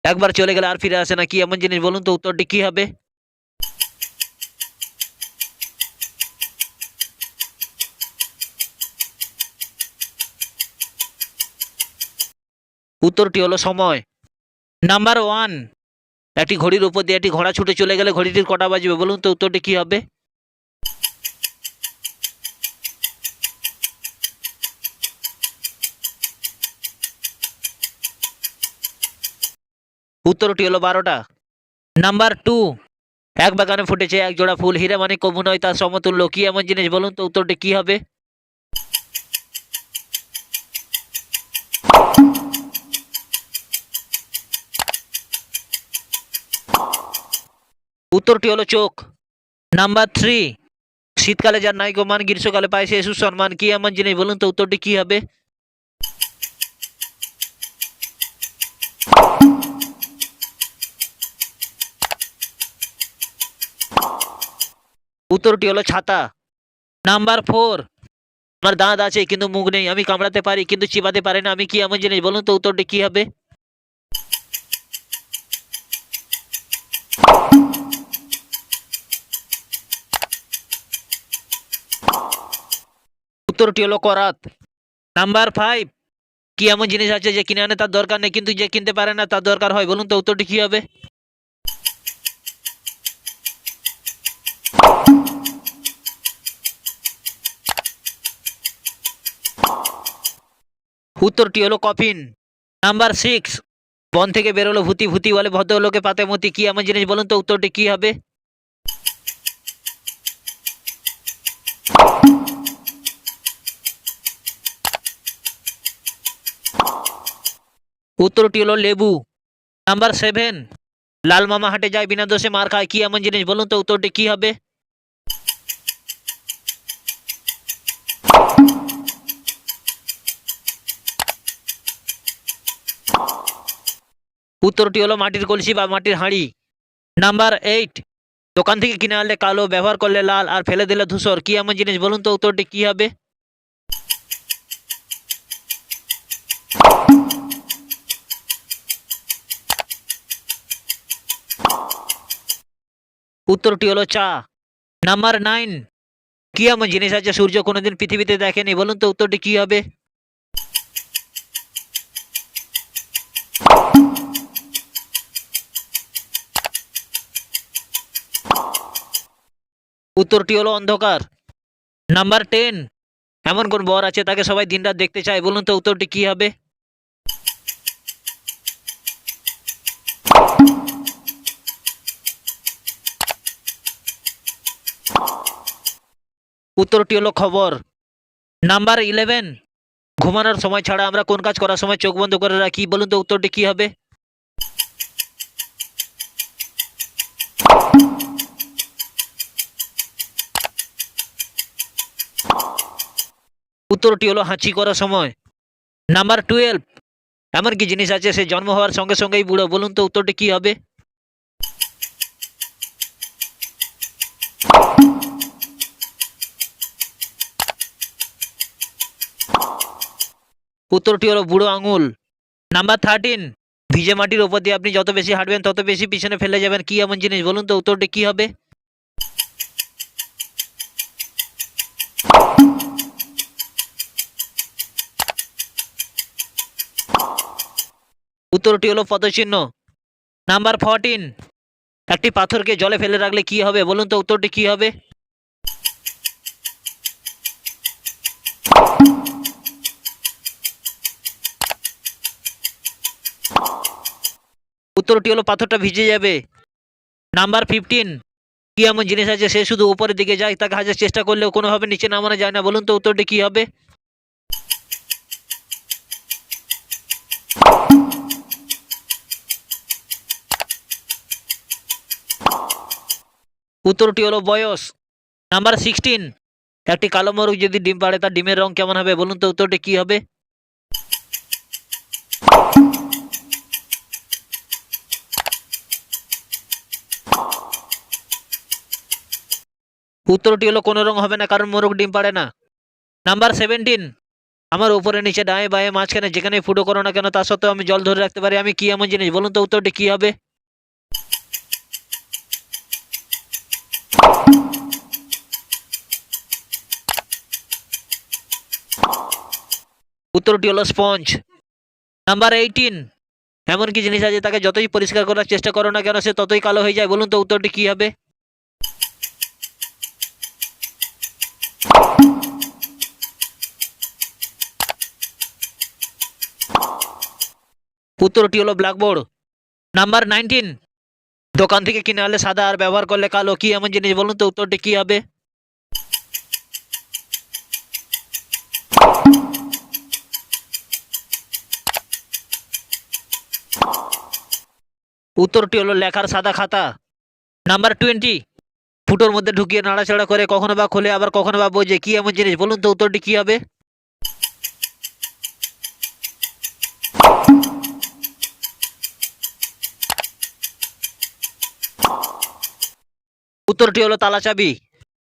একবার চলে গেলে আর ফিরে আসে না, কি এমন জিনিস? বলুন তো উত্তরটি কি হবে? উত্তরটি হলো সময়। নাম্বার ওয়ান, একটি ঘড়ির উপর দিয়ে একটি ঘোড়া ছুটে চলে গেলে ঘড়িটির কটা বাজবে? বলুন তো উত্তরটি কি হবে? উত্তরটি হলো 12টা। নাম্বার টু, এক বাগানে ফুটেছে এক জোড়া ফুল, হীরা মানে কবু নয় তার সমতুল্য, কি এমন জিনিস? বলুন তো উত্তরটি কি হবে? উত্তরটি হলো চোখ। নাম্বার থ্রি, শীতকালে যার নাইকো মান গ্রীষ্মকালে পায় সে সুসম্মান, কি এমন জিনিস? বলুন তো উত্তরটি কি হবে? উত্তরটি হলো ছাতা। নাম্বার ফোর, আমার দাঁত আছে কিন্তু মুখ নেই, আমি কামড়াতে পারি কিন্তু চিবাতে পারি না, আমি কি এমন জিনিস? বলুন তো উত্তরটি কি হবে? উত্তরটি হলো করাত। নাম্বার ফাইভ, কি এমন জিনিস আছে যে কিনে আনে তার দরকার নেই কিন্তু যে কিনতে পারে না তার দরকার হয়? বলুন তো উত্তরটি কি হবে? উত্তরটি হলো কফিন। নাম্বার সিক্স, বন থেকে বেরোলো ভূতি, ভূতি বলে ভদ্রলোকে পাতে মতি, কি এমন জিনিস? বলুন তো উত্তরটি কি হবে? উত্তরটি হলো লেবু। নাম্বার সেভেন, লাল মামা হাটে যায় বিনা দোষে মার খায়, কি এমন জিনিস? বলুন তো উত্তরটি কি হবে? উত্তরটি হলো মাটির কলসি বা মাটির হাঁড়ি। নাম্বার এইট, দোকান থেকে কিনে আনলে কালো, ব্যবহার করলে লাল, আর ফেলে দিলে ধূসর, কি এমন জিনিস? বলুন তো উত্তরটি কি হবে? উত্তরটি হলো চা। নাম্বার নাইন, কি এমন জিনিস আছে সূর্য কোনোদিন পৃথিবীতে দেখেনি? বলুন তো উত্তরটি কি হবে? উত্তরটি হলো অন্ধকার। নাম্বার টেন, এমন কোন বর আছে তাকে সবাই দিনরাত দেখতে চায়? বলুন তো উত্তরটি কি হবে? উত্তরটি হলো খবর। নাম্বার ইলেভেন, ঘুমানোর সময় ছাড়া আমরা কোন কাজ করার সময় চোখ বন্ধ করে রাখি? বলুন তো উত্তরটি কি হবে? উত্তরটি হলো হাঁচি করার সময়। নাম্বার টুয়েলভ, এমন কি জিনিস আছে সে জন্ম হওয়ার সঙ্গে সঙ্গেই বুড়ো? বলুন তো উত্তরটি কি হবে? উত্তরটি হলো বুড়ো আঙুল। নাম্বার থার্টিন, ভিজে মাটির ওপর দিয়ে আপনি যত বেশি হাঁটবেন তত বেশি পিছনে ফেলে যাবেন, কি এমন জিনিস? বলুন তো উত্তরটি কি হবে? উত্তরটি হলো পদচিহ্ন। নাম্বার ফোরটিন, একটি পাথরকে জলে ফেলে রাখলে কি হবে? বলুন তো উত্তরটি কি হবে? উত্তরটি হলো পাথরটা ভিজে যাবে। নাম্বার ফিফটিন, কি এমন জিনিস আছে সে শুধু উপরের দিকে যায়, তাকে হাজার চেষ্টা করলেও কোনোভাবে নিচে নামানো যায় না? বলুন তো উত্তরটি কি হবে? উত্তরটি হলো বয়স। নাম্বার সিক্সটিন, একটি কালো মোরগ যদি ডিম পাড়ে তার ডিমের রং কেমন হবে? বলুন তো উত্তরটি কি হবে? উত্তরটি হলো কোনো রং হবে না, কারণ মোরগ ডিম পাড়ে না। নাম্বার সেভেন্টিন, আমার উপরে নিচে ডায়ে বায়ে মাঝখানে যেখানে ফুটো করো না কেন তা সত্ত্বেও আমি জল ধরে রাখতে পারি, আমি কি এমন জিনিস? বলুন তো উত্তরটি কি হবে? উত্তরটি হলো স্পঞ্জ। নাম্বার 18, এমন কি জিনিস আছে তাকে যতই পরিষ্কার করার চেষ্টা করো না কেন সে ততই কালো হয়ে যায়? বলুন তো উত্তরটি কি হবে? উত্তরটি হলো ব্ল্যাকবোর্ড। নাম্বার 19, দোকান থেকে কিনে আনলে সাদা আর ব্যবহার করলে কালো, কি এমন জিনিস? বলুন তো উত্তরটি কি হবে? উত্তরটি হলো লেখার সাদা খাতা। নাম্বার 20, ফুটোর মধ্যে ঢুকিয়ে নাড়াচাড়া করে কখনো বা খোলে আবার কখনো বা বোঝে, কি এমন জিনিস? বলুন তো উত্তরটি কি হবে? উত্তরটি হলো তালা চাবি।